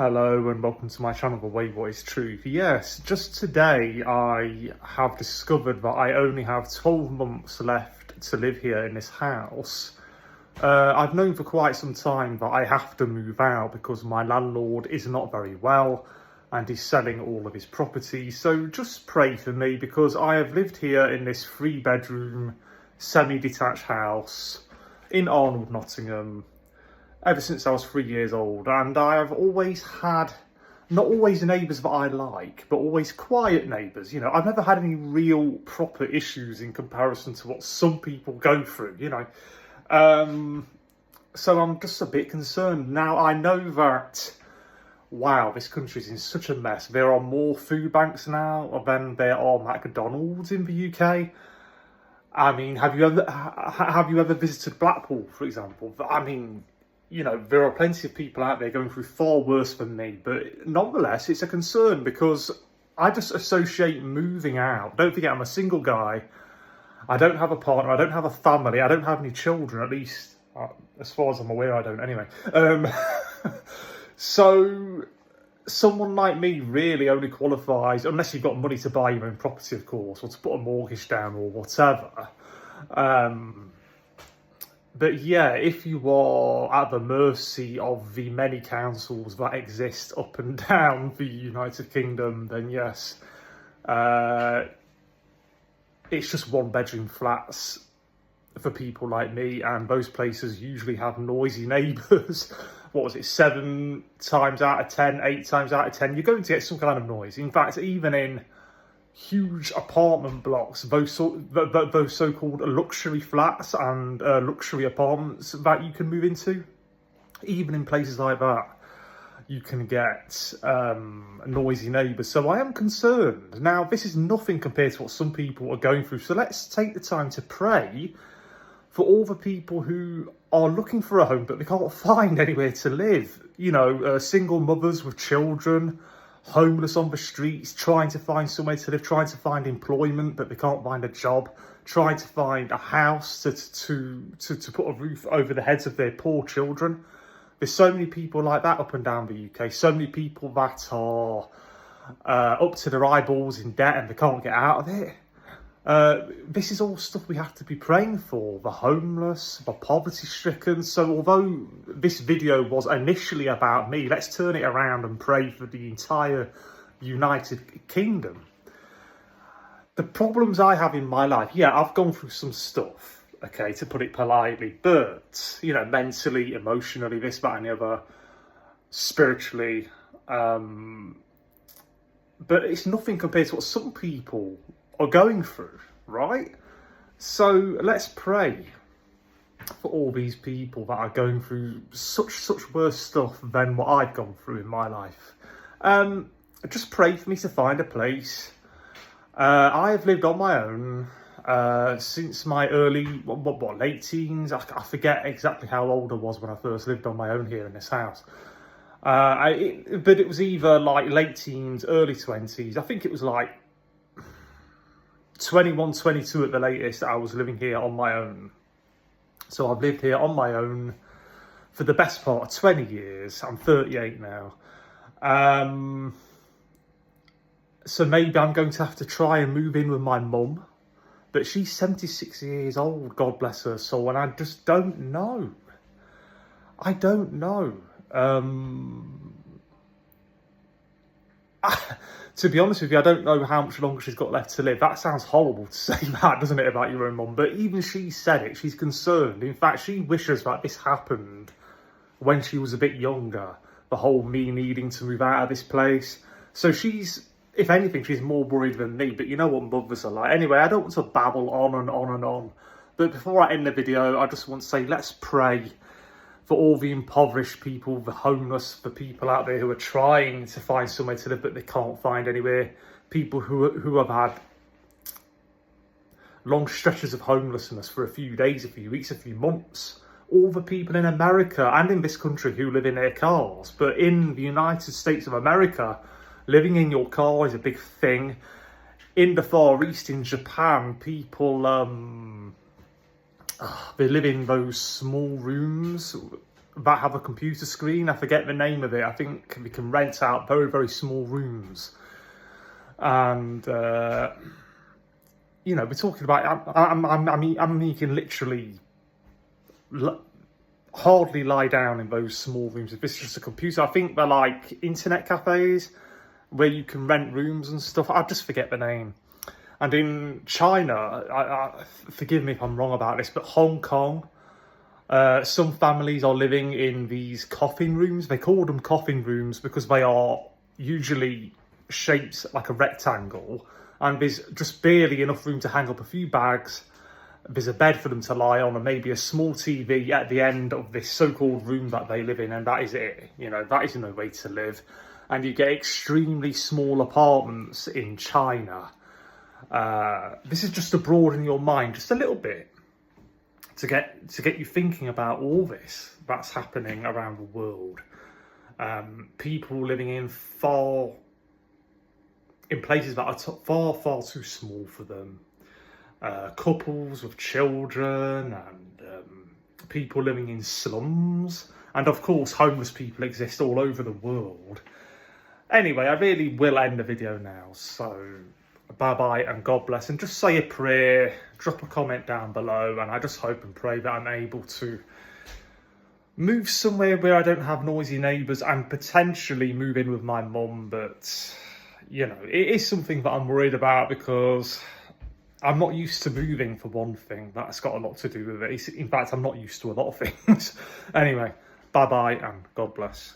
Hello and welcome to my channel, The Way What Is Truth. Yes, just today I have discovered that I only have 12 months left to live here in this house. I've known for quite some time that I have to move out because my landlord is not very well and he's selling all of his property. So just pray for me because I have lived here in this 3-bedroom semi-detached house in Arnold, Nottingham, ever since I was 3 years old, and I have always had, not always neighbours that I like, but always quiet neighbours. You know, I've never had any real proper issues in comparison to what some people go through, you know. So I'm just a bit concerned. Now, I know that, wow, this country's in such a mess. There are more food banks now than there are McDonald's in the UK. I mean, have you ever visited Blackpool, for example? I mean, you know, there are plenty of people out there going through far worse than me, but nonetheless, it's a concern because I just associate moving out. Don't forget, I'm a single guy. I don't have a partner. I don't have a family. I don't have any children, at least as far as I'm aware, I don't anyway. So someone like me really only qualifies, unless you've got money to buy your own property, of course, or to put a mortgage down or whatever. But yeah, if you are at the mercy of the many councils that exist up and down the United Kingdom, then yes, it's just 1-bedroom flats for people like me, and those places usually have noisy neighbours. What was it, 7 times out of 10, 8 times out of 10, you're going to get some kind of noise. In fact, even in huge apartment blocks, those so-called luxury flats and luxury apartments that you can move into, even in places like that, you can get noisy neighbours. So I am concerned. Now, this is nothing compared to what some people are going through. So let's take the time to pray for all the people who are looking for a home, but they can't find anywhere to live. You know, single mothers with children, homeless on the streets, trying to find somewhere to live, trying to find employment, but they can't find a job, trying to find a house to put a roof over the heads of their poor children. There's so many people like that up and down the UK, so many people that are up to their eyeballs in debt and they can't get out of it. This is all stuff we have to be praying for, the homeless, the poverty-stricken. So although this video was initially about me, let's turn it around and pray for the entire United Kingdom. The problems I have in my life, yeah, I've gone through some stuff, okay, to put it politely, but, you know, mentally, emotionally, this, that and the other, spiritually, but it's nothing compared to what some people are going through, right? So let's pray for all these people that are going through such worse stuff than what I've gone through in my life. Just pray for me to find a place. I have lived on my own since my early, late teens. I forget exactly how old I was when I first lived on my own here in this house. But it was either like late teens, early 20s. I think it was like 21, 22 at the latest. I was living here on my own. So I've lived here on my own for the best part of 20 years. I'm 38 now. So maybe I'm going to have to try and move in with my mum. But she's 76 years old, God bless her soul, and I just don't know. I don't know. To be honest with you, I don't know how much longer she's got left to live. That sounds horrible to say that, doesn't it, about your own mum? But even she said it. She's concerned. In fact, she wishes that this happened when she was a bit younger. The whole me needing to move out of this place. So she's, if anything, she's more worried than me. But you know what mothers are like. Anyway, I don't want to babble on and on and on. But before I end the video, I just want to say, let's pray for all the impoverished people, the homeless, the people out there who are trying to find somewhere to live but they can't find anywhere, people who have had long stretches of homelessness for a few days, a few weeks, a few months, all the people in America and in this country who live in their cars. But in the United States of America, living in your car is a big thing. In the Far East, in Japan, people they live in those small rooms that have a computer screen. I forget the name of it. I think we can rent out very, very small rooms. And, you know, we're talking about, I mean, you can literally hardly lie down in those small rooms if it's just a computer. I think they're like internet cafes where you can rent rooms and stuff. I just forget the name. And in China, forgive me if I'm wrong about this, but Hong Kong, some families are living in these coffin rooms. They call them coffin rooms because they are usually shaped like a rectangle, and there's just barely enough room to hang up a few bags. There's a bed for them to lie on, and maybe a small TV at the end of this so-called room that they live in, and that is it. You know, that is no way to live. And you get extremely small apartments in China. This is just to broaden your mind just a little bit, to get you thinking about all this that's happening around the world. People living in places that are far too small for them. Couples with children, and people living in slums, and of course homeless people exist all over the world. Anyway, I really will end the video now, so bye bye and God bless, and just say a prayer, drop a comment down below, and I just hope and pray that I'm able to move somewhere where I don't have noisy neighbours, and potentially move in with my mum. But you know, it is something that I'm worried about because I'm not used to moving, for one thing. That's got a lot to do with it. In fact, I'm not used to a lot of things. Anyway, bye bye and God bless.